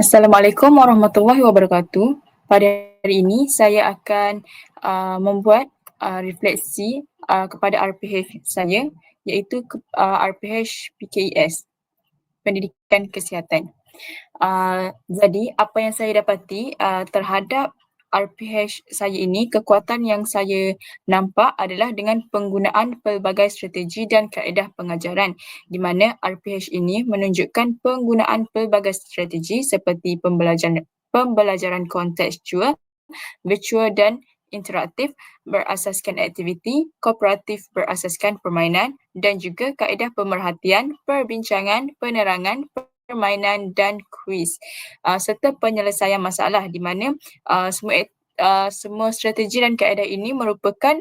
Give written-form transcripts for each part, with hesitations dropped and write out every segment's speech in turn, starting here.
Assalamualaikum warahmatullahi wabarakatuh. Pada hari ini saya akan membuat refleksi kepada RPH saya, iaitu RPH PKES, Pendidikan Kesihatan. Jadi apa yang saya dapati terhadap RPH saya ini, kekuatan yang saya nampak adalah dengan penggunaan pelbagai strategi dan kaedah pengajaran, di mana RPH ini menunjukkan penggunaan pelbagai strategi seperti pembelajaran kontekstual, virtual dan interaktif berasaskan aktiviti, kooperatif berasaskan permainan dan juga kaedah pemerhatian, perbincangan, penerangan, permainan dan kuis serta penyelesaian masalah, di mana semua strategi dan kaedah ini merupakan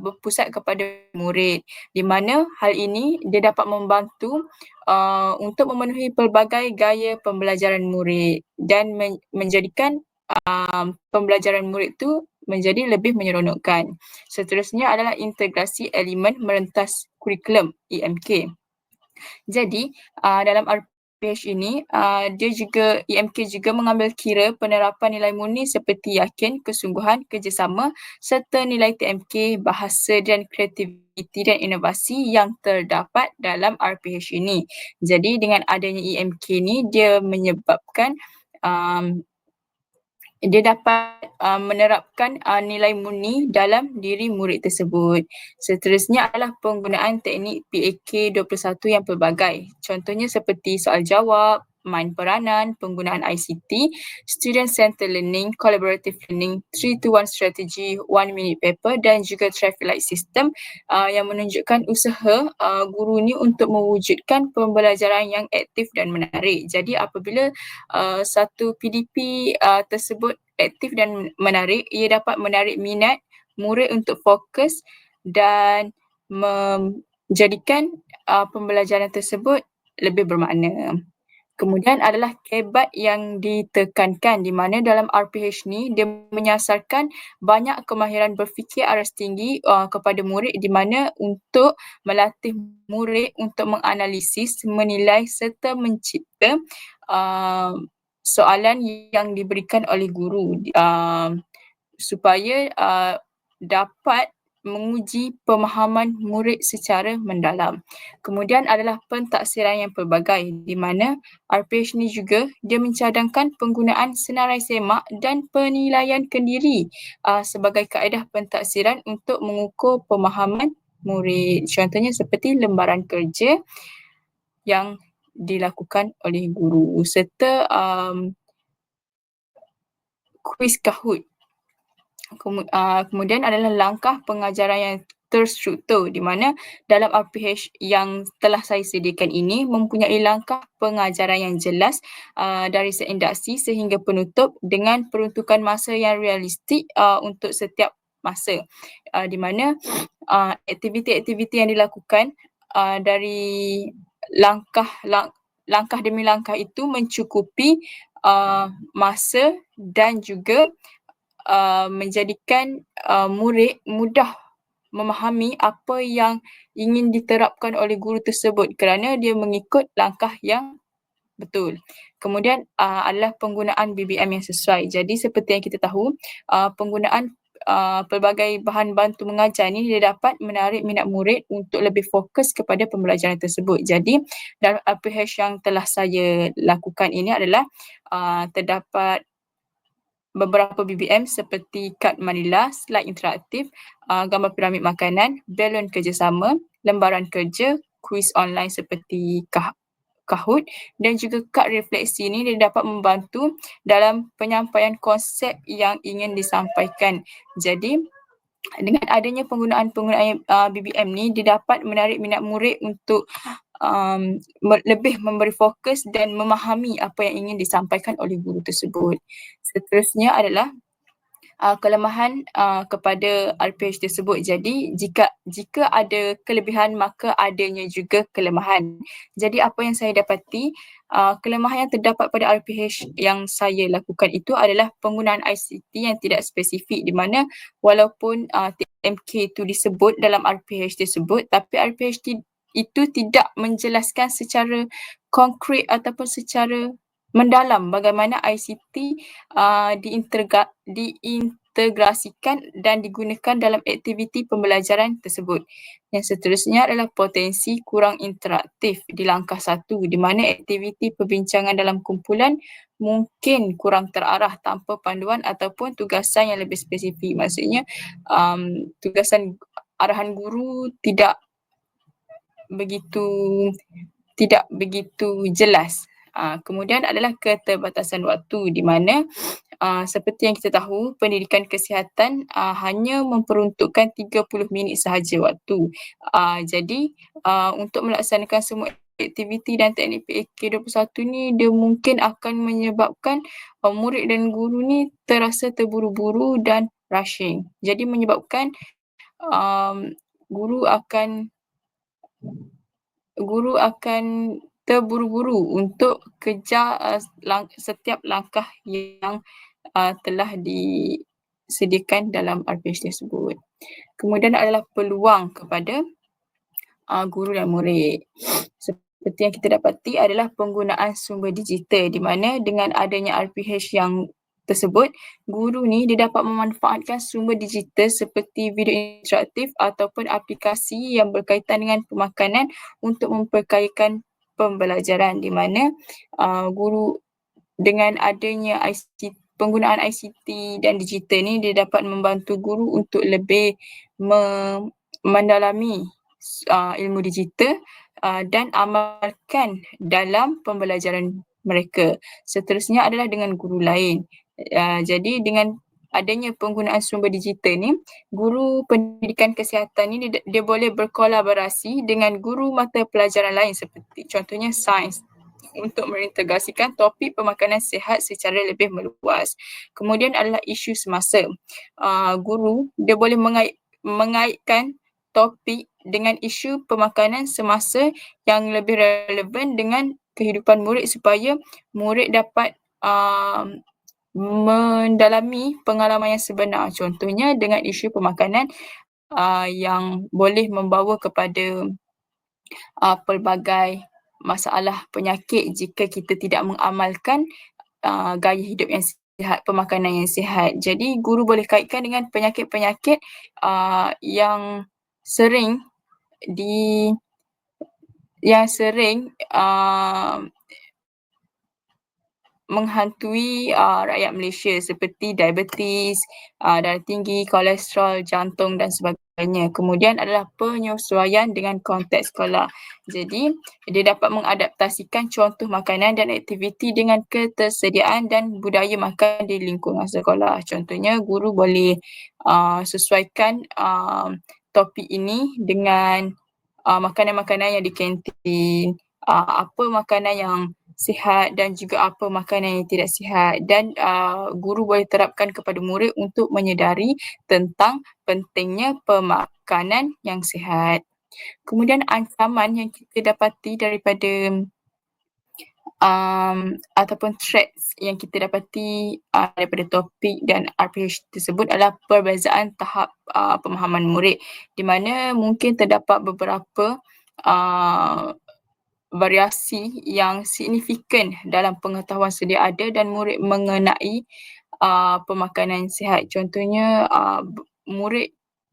berpusat kepada murid, di mana hal ini dia dapat membantu untuk memenuhi pelbagai gaya pembelajaran murid dan menjadikan pembelajaran murid tu menjadi lebih menyeronokkan. Seterusnya adalah integrasi elemen merentas kurikulum EMK. Jadi dalam RPH ini EMK juga mengambil kira penerapan nilai murni seperti yakin, kesungguhan, kerjasama serta nilai TMK, bahasa dan kreativiti dan inovasi yang terdapat dalam RPH ini. Jadi dengan adanya EMK ni dia menyebabkan dia dapat menerapkan nilai murni dalam diri murid tersebut. Seterusnya adalah penggunaan teknik PAK 21 yang pelbagai. Contohnya seperti soal jawab, main peranan, penggunaan ICT, student centered learning, collaborative learning, 3-to-1 strategy, 1 minute paper dan juga traffic light system yang menunjukkan usaha guru ni untuk mewujudkan pembelajaran yang aktif dan menarik. Jadi apabila satu PDP tersebut aktif dan menarik, ia dapat menarik minat murid untuk fokus dan menjadikan pembelajaran tersebut lebih bermakna. Kemudian adalah kebat yang ditekankan, di mana dalam RPH ni dia menyasarkan banyak kemahiran berfikir aras tinggi kepada murid, di mana untuk melatih murid untuk menganalisis, menilai serta mencipta soalan yang diberikan oleh guru supaya dapat menguji pemahaman murid secara mendalam. Kemudian adalah pentaksiran yang pelbagai, di mana RPH ni juga dia mencadangkan penggunaan senarai semak dan penilaian kendiri sebagai kaedah pentaksiran untuk mengukur pemahaman murid. Contohnya seperti lembaran kerja yang dilakukan oleh guru serta kuis Kahoot. Kemudian adalah langkah pengajaran yang terstruktur, di mana dalam RPH yang telah saya sediakan ini mempunyai langkah pengajaran yang jelas dari seindaksi sehingga penutup dengan peruntukan masa yang realistik untuk setiap masa, di mana aktiviti-aktiviti yang dilakukan dari langkah demi langkah itu mencukupi masa dan juga menjadikan murid mudah memahami apa yang ingin diterapkan oleh guru tersebut kerana dia mengikut langkah yang betul. Kemudian adalah penggunaan BBM yang sesuai. Jadi seperti yang kita tahu, penggunaan pelbagai bahan bantu mengajar ni dia dapat menarik minat murid untuk lebih fokus kepada pembelajaran tersebut. Jadi dalam RPH yang telah saya lakukan ini adalah terdapat beberapa BBM seperti kad manila, slide interaktif, gambar piramid makanan, balon kerjasama, lembaran kerja, kuis online seperti Kahoot dan juga kad refleksi ini dia dapat membantu dalam penyampaian konsep yang ingin disampaikan. Jadi dengan adanya penggunaan BBM ni dia dapat menarik minat murid untuk lebih memberi fokus dan memahami apa yang ingin disampaikan oleh guru tersebut. Seterusnya adalah kelemahan kepada RPH tersebut. Jadi jika ada kelebihan maka adanya juga kelemahan. Jadi apa yang saya dapati, kelemahan yang terdapat pada RPH yang saya lakukan itu adalah penggunaan ICT yang tidak spesifik, di mana walaupun TMK itu disebut dalam RPH tersebut, tapi RPH itu tidak menjelaskan secara konkret ataupun secara mendalam bagaimana ICT diintegrasikan dan digunakan dalam aktiviti pembelajaran tersebut. Yang seterusnya adalah potensi kurang interaktif di langkah 1, di mana aktiviti perbincangan dalam kumpulan mungkin kurang terarah tanpa panduan ataupun tugasan yang lebih spesifik. Maksudnya tugasan arahan guru begitu tidak begitu jelas. Kemudian adalah keterbatasan waktu, di mana seperti yang kita tahu, pendidikan kesihatan hanya memperuntukkan 30 minit sahaja waktu. Jadi untuk melaksanakan semua aktiviti dan teknik PAK21 ni, dia mungkin akan menyebabkan murid dan guru ni terasa terburu-buru dan rushing. Jadi menyebabkan guru akan terburu-buru untuk kejar setiap langkah yang telah disediakan dalam RPH tersebut. Kemudian adalah peluang kepada guru dan murid. Seperti yang kita dapati adalah penggunaan sumber digital, di mana dengan adanya RPH yang tersebut, guru ni dia dapat memanfaatkan sumber digital seperti video interaktif ataupun aplikasi yang berkaitan dengan pemakanan untuk memperkayakan pembelajaran, di mana guru dengan adanya penggunaan ICT dan digital ni, dia dapat membantu guru untuk lebih mendalami ilmu digital dan amalkan dalam pembelajaran mereka. Seterusnya adalah dengan guru lain. Jadi dengan adanya penggunaan sumber digital ni, guru pendidikan kesihatan ni dia boleh berkolaborasi dengan guru mata pelajaran lain seperti contohnya sains untuk mengintegrasikan topik pemakanan sihat secara lebih meluas. Kemudian adalah isu semasa. Guru dia boleh mengaitkan topik dengan isu pemakanan semasa yang lebih relevan dengan kehidupan murid supaya murid dapat mendalami pengalaman yang sebenar. Contohnya dengan isu pemakanan yang boleh membawa kepada pelbagai masalah penyakit jika kita tidak mengamalkan gaya hidup yang sihat, pemakanan yang sihat. Jadi guru boleh kaitkan dengan penyakit-penyakit yang sering menghantui rakyat Malaysia seperti diabetes, darah tinggi, kolesterol, jantung dan sebagainya. Kemudian adalah penyesuaian dengan konteks sekolah. Jadi dia dapat mengadaptasikan contoh makanan dan aktiviti dengan ketersediaan dan budaya makan di lingkungan sekolah. Contohnya guru boleh sesuaikan topik ini dengan makanan-makanan yang di kantin, apa makanan yang sihat dan juga apa makanan yang tidak sihat, dan guru boleh terapkan kepada murid untuk menyedari tentang pentingnya pemakanan yang sihat. Kemudian ancaman yang kita dapati daripada ataupun threats yang kita dapati daripada topik dan RPH tersebut adalah perbezaan tahap pemahaman murid, di mana mungkin terdapat beberapa variasi yang signifikan dalam pengetahuan sedia ada dan murid mengenai pemakanan sihat. Contohnya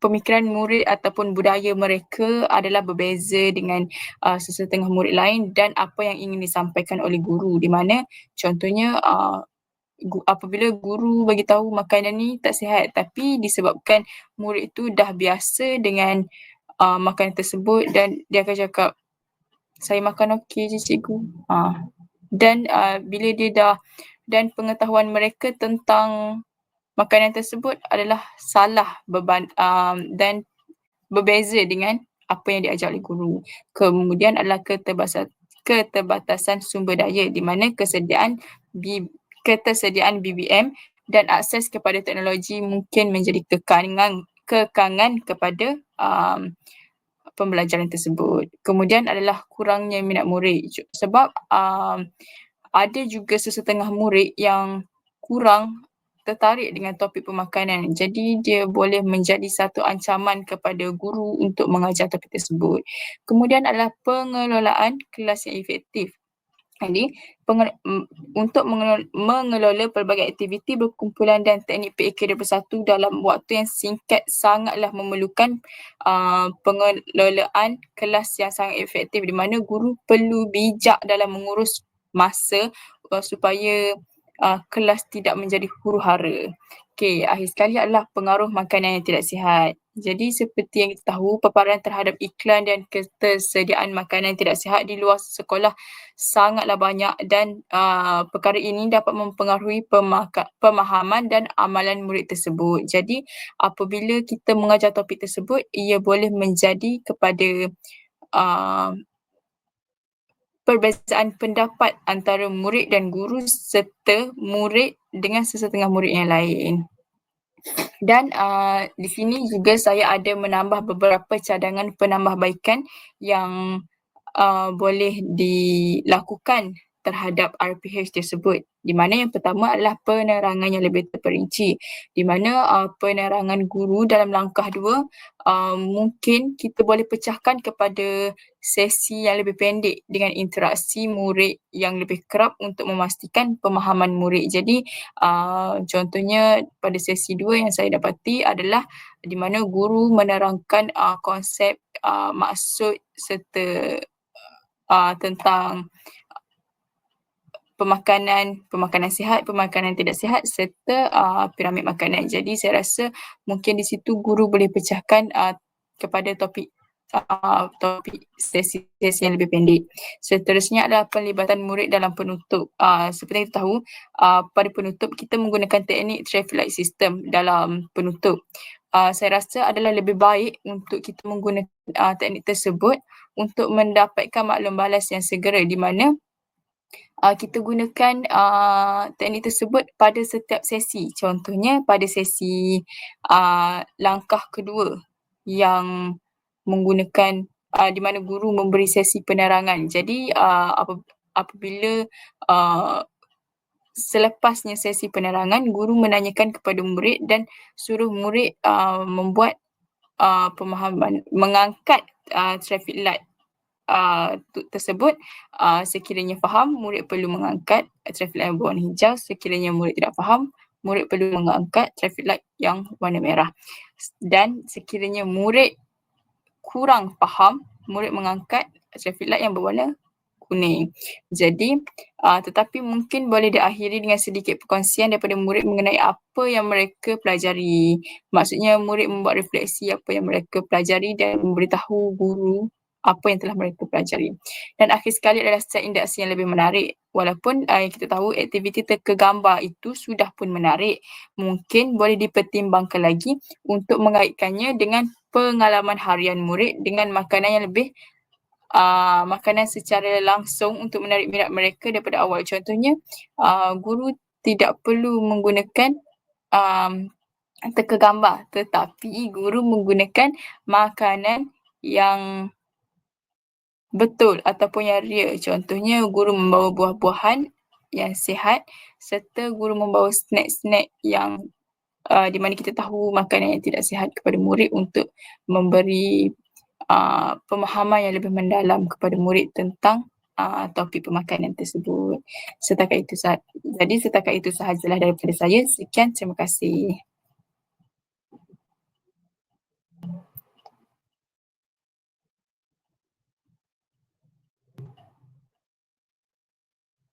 pemikiran murid ataupun budaya mereka adalah berbeza dengan sesetengah murid lain dan apa yang ingin disampaikan oleh guru, di mana contohnya apabila guru bagi tahu makanan ni tak sihat, tapi disebabkan murid tu dah biasa dengan makanan tersebut dan dia akan cakap, saya makan okey je cikgu. Dan bila dia dan pengetahuan mereka tentang makanan tersebut adalah salah dan berbeza dengan apa yang diajar oleh guru. Kemudian adalah keterbatasan sumber daya, di mana ketersediaan BBM dan akses kepada teknologi mungkin menjadi kekangan kepada pembelajaran tersebut. Kemudian adalah kurangnya minat murid, sebab ada juga sesetengah murid yang kurang tertarik dengan topik pemakanan. Jadi dia boleh menjadi satu ancaman kepada guru untuk mengajar topik tersebut. Kemudian adalah pengelolaan kelas yang efektif. Jadi untuk mengelola pelbagai aktiviti berkumpulan dan teknik PAK21 dalam waktu yang singkat sangatlah memerlukan pengelolaan kelas yang sangat efektif, di mana guru perlu bijak dalam mengurus masa supaya kelas tidak menjadi huru-hara. Okey, akhir sekali adalah pengaruh makanan yang tidak sihat. Jadi seperti yang kita tahu, paparan terhadap iklan dan ketersediaan makanan yang tidak sihat di luar sekolah sangatlah banyak dan perkara ini dapat mempengaruhi pemahaman dan amalan murid tersebut. Jadi apabila kita mengajar topik tersebut, ia boleh menjadi kepada uh, perbezaan pendapat antara murid dan guru serta murid dengan sesetengah murid yang lain. Dan di sini juga saya ada menambah beberapa cadangan penambahbaikan yang boleh dilakukan terhadap RPH tersebut, di mana yang pertama adalah penerangan yang lebih terperinci, di mana penerangan guru dalam langkah 2 mungkin kita boleh pecahkan kepada sesi yang lebih pendek dengan interaksi murid yang lebih kerap untuk memastikan pemahaman murid. Jadi contohnya pada sesi 2 yang saya dapati adalah di mana guru menerangkan konsep maksud serta tentang pemakanan sihat, pemakanan tidak sihat serta piramid makanan. Jadi saya rasa mungkin di situ guru boleh pecahkan kepada topik sesi yang lebih pendek. Seterusnya adalah pelibatan murid dalam penutup. Seperti yang kita tahu, pada penutup kita menggunakan teknik traffic light system dalam penutup. Saya rasa adalah lebih baik untuk kita menggunakan teknik tersebut untuk mendapatkan maklum balas yang segera, di mana kita gunakan teknik tersebut pada setiap sesi. Contohnya pada sesi langkah kedua yang menggunakan di mana guru memberi sesi penerangan. Jadi apabila selepasnya sesi penerangan, guru menanyakan kepada murid dan suruh murid membuat pemahaman, mengangkat traffic light tersebut. Sekiranya faham, murid perlu mengangkat traffic light yang berwarna hijau. Sekiranya murid tidak faham, murid perlu mengangkat traffic light yang warna merah. Dan sekiranya murid kurang faham, murid mengangkat traffic light yang berwarna kuning. Jadi tetapi mungkin boleh diakhiri dengan sedikit perkongsian daripada murid mengenai apa yang mereka pelajari. Maksudnya murid membuat refleksi apa yang mereka pelajari dan memberitahu guru apa yang telah mereka pelajari. Dan akhir sekali adalah set induksi yang lebih menarik. Walaupun kita tahu aktiviti teka gambar itu sudah pun menarik, mungkin boleh dipertimbangkan lagi untuk mengaitkannya dengan pengalaman harian murid dengan makanan yang lebih makanan secara langsung untuk menarik minat mereka daripada awal. Contohnya guru tidak perlu menggunakan teka gambar, tetapi guru menggunakan makanan yang betul ataupun yang real. Contohnya guru membawa buah-buahan yang sihat serta guru membawa snack-snack yang di mana kita tahu makanan yang tidak sihat kepada murid untuk memberi pemahaman yang lebih mendalam kepada murid tentang topik pemakanan tersebut. Jadi setakat itu sahajalah daripada saya. Sekian, terima kasih.